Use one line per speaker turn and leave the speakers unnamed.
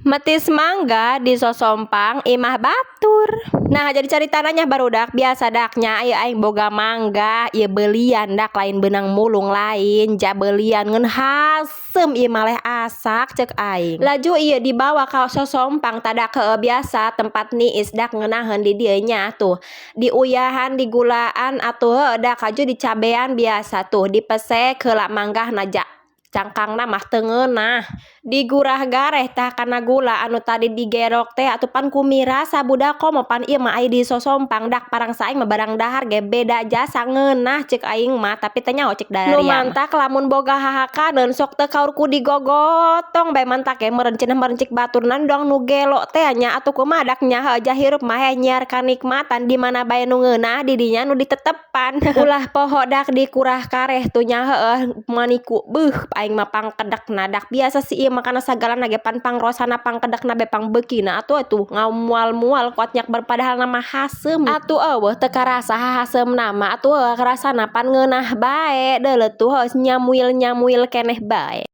Metis mangga di Sosompang imah batur. Nah jadi ceritananya barudak biasa daknya aya aing boga mangga ieu belian dak lain benang mulung lain ja belian ngeun hasem ieu maleh asak ceuk aing. Laju ieu dibawa ka Sosompang tadak biasa tempat niis dak ngeunaheun di dieu nya tuh. Diuyahan digulaan atuh dak kaju dicabean biasa tuh dipesek heula manggahna ja cangkangna mah teu ngeunah. Digurah gareh tah kana gula anu tadi digerok teh atupan kumira sabudak komo pan ieu mah aya di Sosompang dak parang saing mah barang dahar ge beda jasa ngeunah ceuk aing mah tapi teh nyaho ceuk dariang. Nu mantak lamun boga hahakaneun sok teu kaur ku digogotong bae mantak ge meureun cenah merencik baturna dong nu gelo teh nya atuh kumaha dak nya jah hirup mah nyiar kanikmatan di mana bae nu ngeunah di dinya nu ditetepan. Ulah poho dak dikurah kareh tuh nya heueuh maniku beuh aing mah pangkedekna dak biasa si ieu makana sagalana ge pan pangrosana pangkedekna be pangbeukina atuh ngamual-mual kuat nyak berpadahal nama hasem atuh eueuh teu karasa hahaseumna mah atuh rasana pan ngeunah bae deuleuh tuh nyamuil-nyamuil keneh bae.